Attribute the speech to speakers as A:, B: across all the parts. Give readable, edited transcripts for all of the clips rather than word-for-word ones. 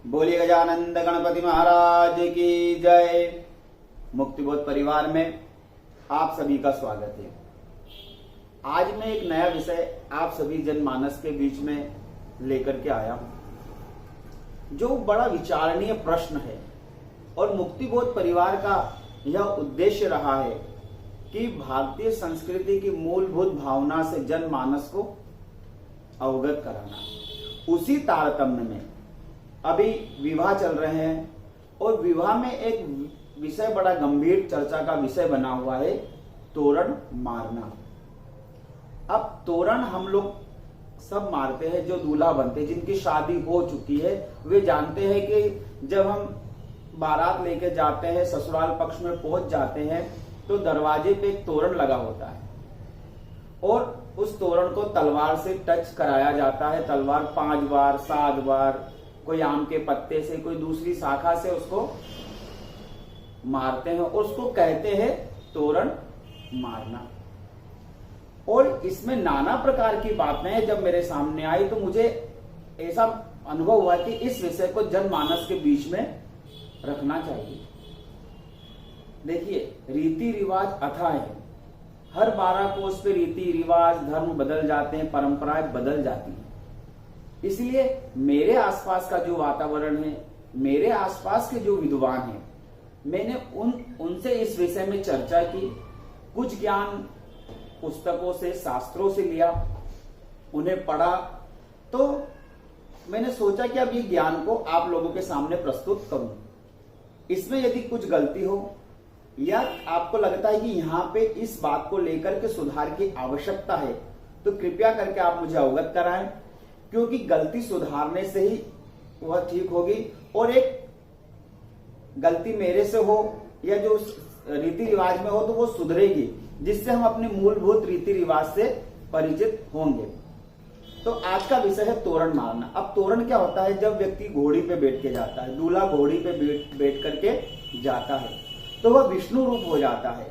A: बोलिए गजानंद गणपति महाराज की जय। मुक्तिबोध परिवार में आप सभी का स्वागत है। आज मैं एक नया विषय आप सभी जनमानस के बीच में लेकर के आया हूं, जो बड़ा विचारणीय प्रश्न है और मुक्तिबोध परिवार का यह उद्देश्य रहा है कि भारतीय संस्कृति की मूलभूत भावना से जनमानस को अवगत कराना। उसी तारतम्य में अभी विवाह चल रहे हैं और विवाह में एक विषय बड़ा गंभीर चर्चा का विषय बना हुआ है, तोरण मारना। अब तोरण हम लोग सब मारते हैं जो दूल्हा बनते हैं, जिनकी शादी हो चुकी है वे जानते हैं कि जब हम बारात लेके जाते हैं, ससुराल पक्ष में पहुंच जाते हैं तो दरवाजे पे एक तोरण लगा होता है और उस तोरण को तलवार से टच कराया जाता है। तलवार 5 बार 7 बार, कोई आम के पत्ते से, कोई दूसरी शाखा से उसको मारते हैं और उसको कहते हैं तोरण मारना। और इसमें नाना प्रकार की बातें हैं। जब मेरे सामने आई तो मुझे ऐसा अनुभव हुआ कि इस विषय को जनमानस के बीच में रखना चाहिए। देखिए, रीति रिवाज अथाह है। हर 12 कोस पे रीति रिवाज धर्म बदल जाते हैं, परंपराएं बदल जाती हैं। इसलिए मेरे आसपास का जो वातावरण है, मेरे आसपास के जो विद्वान हैं, मैंने उनसे इस विषय में चर्चा की। कुछ ज्ञान पुस्तकों से, शास्त्रों से लिया, उन्हें पढ़ा, तो मैंने सोचा कि अब ये ज्ञान को आप लोगों के सामने प्रस्तुत करूं। इसमें यदि कुछ गलती हो या आपको लगता है कि यहाँ पे इस बात को लेकर के सुधार की आवश्यकता है तो कृपया करके आप मुझे अवगत कराएं, क्योंकि गलती सुधारने से ही वह ठीक होगी। और एक गलती मेरे से हो या जो रीति रिवाज में हो तो वो सुधरेगी, जिससे हम अपने मूलभूत रीति रिवाज से परिचित होंगे। तो आज का विषय है तोरण मारना। अब तोरण क्या होता है? जब व्यक्ति घोड़ी पे बैठ के जाता है, दूल्हा घोड़ी पे बैठ करके जाता है तो वह विष्णु रूप हो जाता है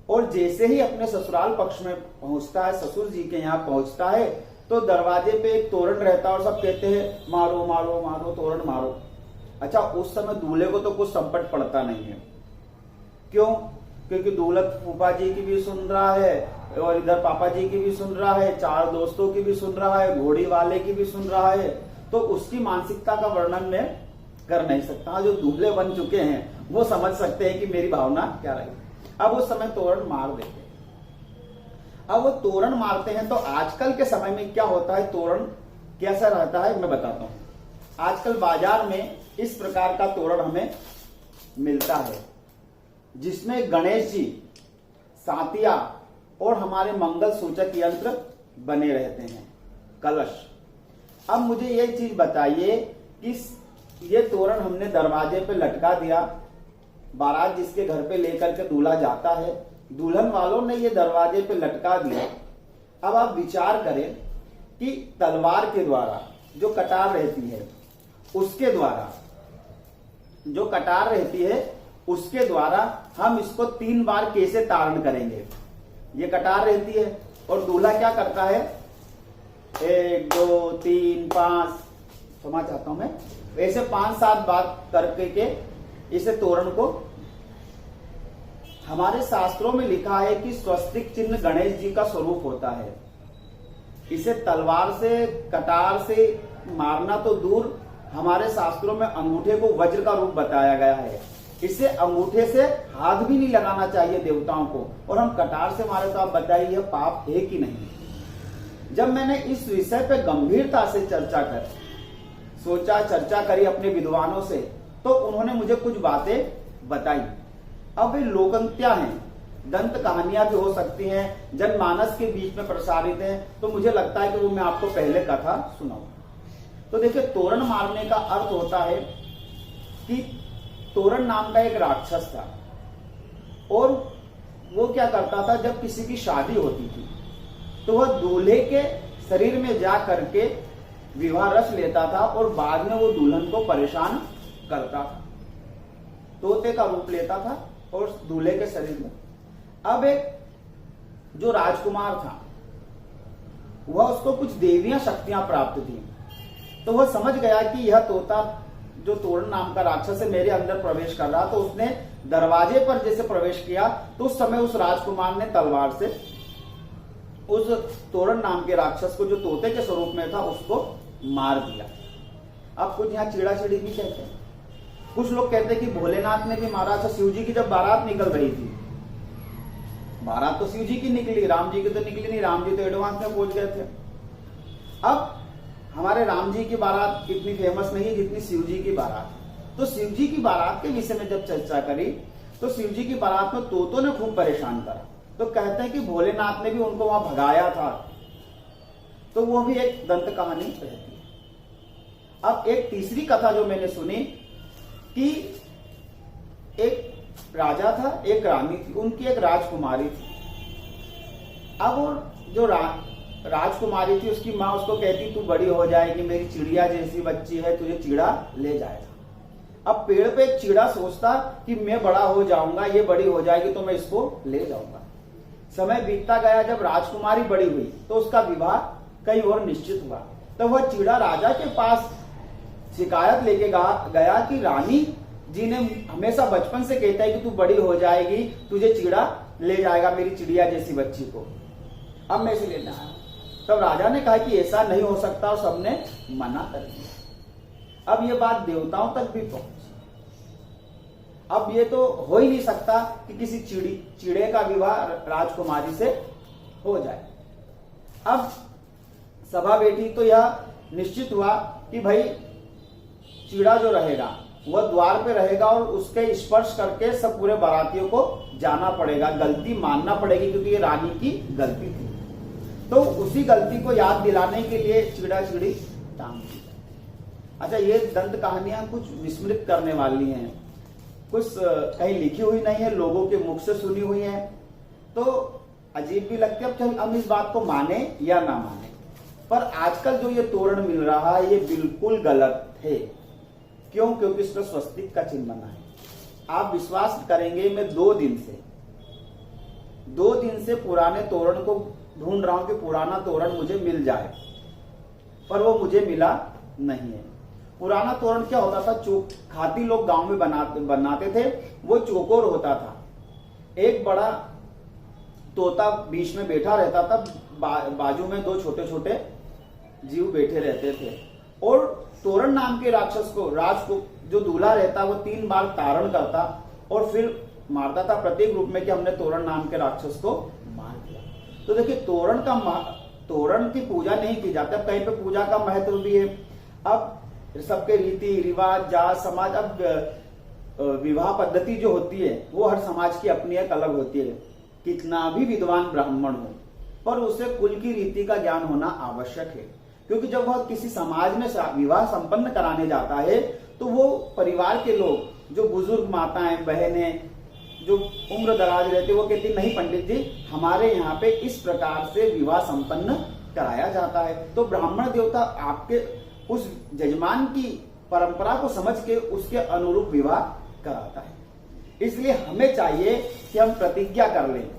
A: और जैसे ही अपने ससुराल पक्ष में पहुंचता है, ससुर जी के यहाँ पहुंचता है, तो दरवाजे पे एक तोरण रहता है और सब कहते हैं मारो मारो मारो, तोरण मारो। अच्छा, उस समय दूल्हे को तो कुछ संकट पड़ता नहीं है। क्यों? क्योंकि दूल्हा फूफा जी की भी सुन रहा है और इधर पापा जी की भी सुन रहा है, 4 दोस्तों की भी सुन रहा है, घोड़ी वाले की भी सुन रहा है। तो उसकी मानसिकता का वर्णन मैं कर नहीं सकता। जो दूल्हे बन चुके हैं वो समझ सकते हैं कि मेरी भावना क्या रही। अब उस समय तोरण मार देते हैं। अब वो तोरण मारते हैं तो आजकल के समय में क्या होता है, तोरण कैसा रहता है मैं बताता हूं। आजकल बाजार में इस प्रकार का तोरण हमें मिलता है, जिसमें गणेश जी, सातिया और हमारे मंगल सूचक यंत्र बने रहते हैं, कलश। अब मुझे ये चीज बताइए कि ये तोरण हमने दरवाजे पे लटका दिया, बारात जिसके घर पे लेकर के दूल्हा जाता है, दुल्हन वालों ने ये दरवाजे पे लटका दिया। अब आप विचार करें कि तलवार के द्वारा जो कटार रहती है उसके द्वारा, जो कटार रहती है उसके द्वारा हम इसको 3 बार कैसे तारण करेंगे। ये कटार रहती है और दूल्हा क्या करता है, 1 2 3 5, क्षमा चाहता हूं मैं, ऐसे 5-7 बार करके के इसे तोरण को, हमारे शास्त्रों में लिखा है कि स्वस्तिक चिन्ह गणेश जी का स्वरूप होता है। इसे तलवार से, कटार से मारना तो दूर, हमारे शास्त्रों में अंगूठे को वज्र का रूप बताया गया है। इसे अंगूठे से हाथ भी नहीं लगाना चाहिए देवताओं को, और हम कटार से मारे तो आप बताइए पाप है कि नहीं। जब मैंने इस विषय पे गंभीरता से चर्चा करी अपने विद्वानों से, तो उन्होंने मुझे कुछ बातें बताई। अब वे लोकंत्या हैं, दंत कहानियां भी हो सकती हैं, जनमानस के बीच में प्रसारित हैं, तो मुझे लगता है कि वो मैं आपको पहले कथा सुनाऊं। तो देखिए, तोरण मारने का अर्थ होता है कि तोरण नाम का एक राक्षस था और वो क्या करता था, जब किसी की शादी होती थी तो वह दूल्हे के शरीर में जा करके विवाह रच लेता था और बाद में वो दुल्हन को परेशान करता था। तोते का रूप लेता था और दूल्हे के शरीर में। अब एक जो राजकुमार था वह उसको कुछ देवियां शक्तियां प्राप्त थी, तो वह समझ गया कि यह तोता जो तोरण नाम का राक्षस है मेरे अंदर प्रवेश कर रहा, तो उसने दरवाजे पर जैसे प्रवेश किया तो उस समय उस राजकुमार ने तलवार से उस तोरण नाम के राक्षस को, जो तोते के स्वरूप में था, उसको मार दिया। अब कुछ यहाँ चिड़ा चिड़ी भी कहते हैं, कुछ लोग कहते हैं कि भोलेनाथ ने भी मारा। अच्छा, शिव जी की जब बारात निकल रही थी, बारात तो शिव जी की निकली, राम जी की तो निकली नहीं, राम जी तो एडवांस में पहुंच गए थे। अब हमारे राम जी की बारात इतनी फेमस नहीं है जितनी शिव जी की बारात। तो शिव जी की बारात के विषय में जब चर्चा करी तो शिव जी की बारात में तोतों ने खूब परेशान करा। तो कहते हैं कि भोलेनाथ ने भी उनको वहां भगाया था। तो वो भी एक दंत कहानी रहती है। अब एक तीसरी कथा जो मैंने सुनी कि एक राजा था, एक रानी थी, उनकी एक राजकुमारी थी। अब वो जो राजकुमारी थी, उसकी माँ उसको कहती तू बड़ी हो जाएगी, मेरी चिड़िया जैसी बच्ची है, तुझे चिड़ा ले जाएगा। अब पेड़ पे एक चिड़ा सोचता कि मैं बड़ा हो जाऊंगा, ये बड़ी हो जाएगी तो मैं इसको ले जाऊंगा। समय बीतता गया, जब राजकुमारी बड़ी हुई तो उसका विवाह कहीं और निश्चित हुआ। तो वह चिड़ा राजा के पास शिकायत लेके गया कि रानी जी ने हमेशा बचपन से कहता है कि तू बड़ी हो जाएगी, तुझे चिड़ा ले जाएगा, मेरी चिड़िया जैसी बच्ची को, अब मैं इसे लेना आया। तब राजा ने कहा कि ऐसा नहीं हो सकता और सबने मना कर दिया। अब ये बात देवताओं तक भी पहुंची। अब ये तो हो ही नहीं सकता कि किसी चिड़े का विवाह राजकुमारी से हो जाए। अब सभा बैठी तो यह निश्चित हुआ कि भाई चिड़ा जो रहेगा वह द्वार पे रहेगा और उसके स्पर्श करके सब पूरे बारातियों को जाना पड़ेगा, गलती मानना पड़ेगी, क्योंकि ये रानी की गलती थी। तो उसी गलती को याद दिलाने के लिए चिड़ा चिड़ी टांग दी। अच्छा, ये दंत कहानियां कुछ विस्मृत करने वाली हैं, कुछ कहीं लिखी हुई नहीं है, लोगों के मुख से सुनी हुई है, तो अजीब भी लगती है। अब हम इस बात को माने या ना माने, पर आजकल जो ये तोरण मिल रहा है ये बिल्कुल गलत है। क्यों? क्योंकि इसमें स्वस्तिक का चिन्ह बना है। आप विश्वास करेंगे, मैं 2 दिन से पुराने तोरण को ढूंढ रहा हूं कि पुराना तोरण मुझे मिल जाए, पर वो मुझे मिला नहीं है। पुराना तोरण क्या होता था? खाती लोग गांव में बनाते थे, वो चौकोर होता था, एक बड़ा तोता बीच में बैठा रहता था, बाजू में 2 छोटे छोटे जीव बैठे रहते थे, और तोरण नाम के राक्षस को, राज को, जो दूल्हा रहता वो 3 बार तारण करता और फिर मारता था प्रत्येक रूप में कि हमने तोरण नाम के राक्षस को मार दिया। तो देखिए, तोरण की पूजा नहीं की जाती। अब कहीं पे पूजा का महत्व भी है। अब सबके रीति रिवाज, जात समाज, अब विवाह पद्धति जो होती है वो हर समाज की अपनी एक अलग होती है। कितना भी विद्वान ब्राह्मण हो, पर उसे कुल की रीति का ज्ञान होना आवश्यक है, क्योंकि जब वह किसी समाज में विवाह संपन्न कराने जाता है तो वो परिवार के लोग, जो बुजुर्ग माताएं बहनें जो उम्र दराज रहते, वो कहती नहीं पंडित जी, हमारे यहाँ पे इस प्रकार से विवाह संपन्न कराया जाता है। तो ब्राह्मण देवता आपके उस जजमान की परंपरा को समझ के उसके अनुरूप विवाह कराता है। इसलिए हमें चाहिए कि हम प्रतिज्ञा कर लें,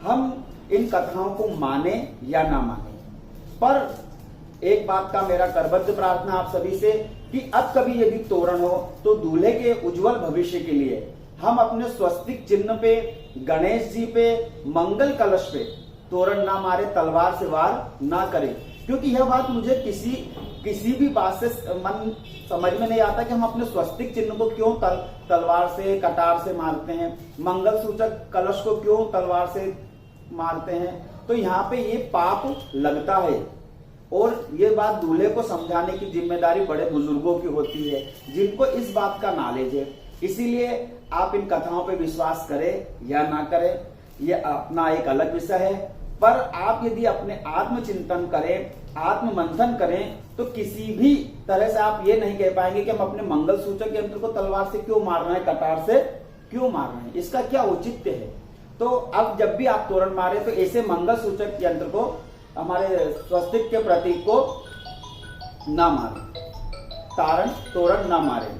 A: हम इन कथाओं को माने या ना माने। पर एक बात का मेरा करबद्ध प्रार्थना आप सभी से कि अब कभी यदि तोरण हो तो दूल्हे के उज्जवल भविष्य के लिए हम अपने स्वस्तिक चिन्ह पे, गणेश जी पे, मंगल कलश पे तोरण ना मारे, तलवार से वार ना करें। क्योंकि यह बात मुझे किसी भी बात से मन समझ में नहीं आता कि हम अपने स्वस्तिक चिन्ह को क्यों तलवार से, कटार से मारते हैं, मंगल सूचक कलश को क्यों तलवार से मारते हैं। तो यहाँ पे ये पाप लगता है, और ये बात दूल्हे को समझाने की जिम्मेदारी बड़े बुजुर्गों की होती है, जिनको इस बात का नॉलेज है। इसीलिए आप इन कथाओं पे विश्वास करें या ना करें, ये अपना एक अलग विषय है। पर आप यदि अपने आत्मचिंतन करें, आत्ममंथन करें, तो किसी भी तरह से आप ये नहीं कह पाएंगे कि हम अपने मंगल सूचक यंत्र को तलवार से क्यों मार रहे हैं, कटार से क्यों मार रहे हैं, इसका क्या औचित्य है। तो अब जब भी आप तोरण मारे तो ऐसे मंगल सूचक यंत्र को, हमारे स्वस्तिक के प्रतीक को ना मारें, तोरण ना मारें।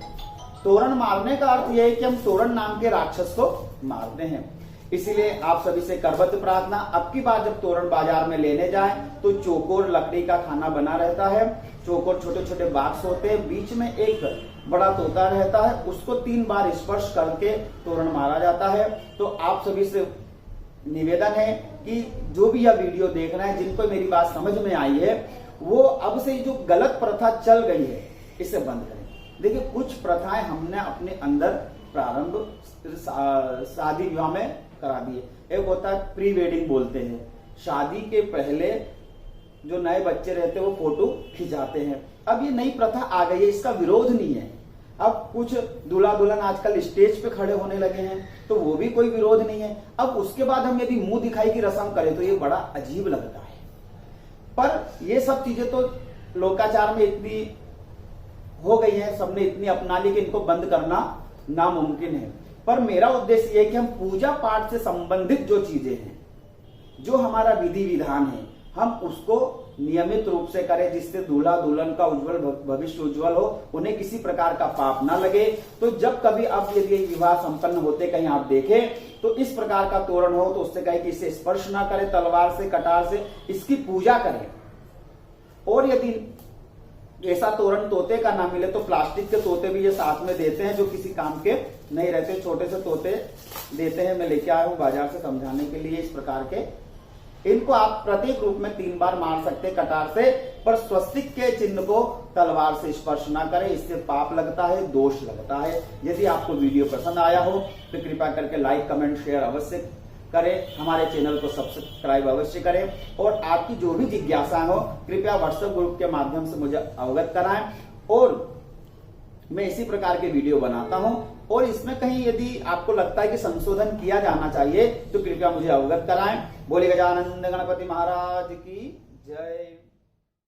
A: तोरण मारने का अर्थ यह है कि हम तोरण नाम के राक्षस को मारते हैं। इसीलिए आप सभी से करबद्ध प्रार्थना, अब की बार जब तोरण बाजार में लेने जाएं तो चौकोर लकड़ी का खाना बना रहता है, चौकोर छोटे छोटे बॉक्स होते हैं, बीच में एक बड़ा तोता रहता है, उसको 3 बार स्पर्श करके तोरण मारा जाता है। तो आप सभी से निवेदन है कि जो भी यह वीडियो देख रहे हैं, जिनको मेरी बात समझ में आई है, वो अब से जो गलत प्रथा चल गई है इसे बंद करें। देखिए, कुछ प्रथाएं हमने अपने अंदर प्रारंभ शादी विवाह में करा दिए। एक होता है प्री वेडिंग बोलते हैं, शादी के पहले जो नए बच्चे रहते हैं वो फोटो खिंचाते हैं। अब ये नई प्रथा आ गई है, इसका विरोध नहीं है। अब कुछ दूल्हा दुल्हन आजकल स्टेज पे खड़े होने लगे हैं, तो वो भी कोई विरोध नहीं है। अब उसके बाद हम यदि मुंह दिखाई की रस्म करें तो ये बड़ा अजीब लगता है। पर ये सब चीजें तो लोकाचार में इतनी हो गई है, सबने इतनी अपना ली कि इनको बंद करना नामुमकिन है। पर मेरा उद्देश्य ये है कि हम पूजा पाठ से संबंधित जो चीजें हैं, जो हमारा विधि विधान है, हम उसको नियमित रूप से करें, जिससे दूल्हा दुल्हन का उज्जवल भविष्य उज्जवल हो, उन्हें किसी प्रकार का पाप ना लगे। तो जब कभी अब यदि विवाह संपन्न होते कहीं आप देखें तो इस प्रकार का तोरण हो तो उससे कहे कि इसे स्पर्श ना करें, तलवार से कटार से इसकी पूजा करें। और यदि ऐसा तोरण तोते का ना मिले तो प्लास्टिक के तोते भी ये साथ में देते हैं, जो किसी काम के नहीं रहते, छोटे से तोते देते हैं। मैं लेके आया हूं बाजार से समझाने के लिए। इस प्रकार के इनको आप प्रत्येक रूप में 3 बार मार सकते हैं कटार से, पर स्वस्तिक के चिन्ह को तलवार से स्पर्श ना करें, इससे पाप लगता है, दोष लगता है। यदि आपको वीडियो पसंद आया हो तो कृपया करके लाइक कमेंट शेयर अवश्य करें, हमारे चैनल को सब्सक्राइब अवश्य करें, और आपकी जो भी जिज्ञासा हो कृपया व्हाट्सएप ग्रुप के माध्यम से मुझे अवगत कराएं। और मैं इसी प्रकार के वीडियो बनाता हूं, और इसमें कहीं यदि आपको लगता है कि संशोधन किया जाना चाहिए तो कृपया मुझे अवगत कराएं। बोले गजानंद गणपति महाराज की जय।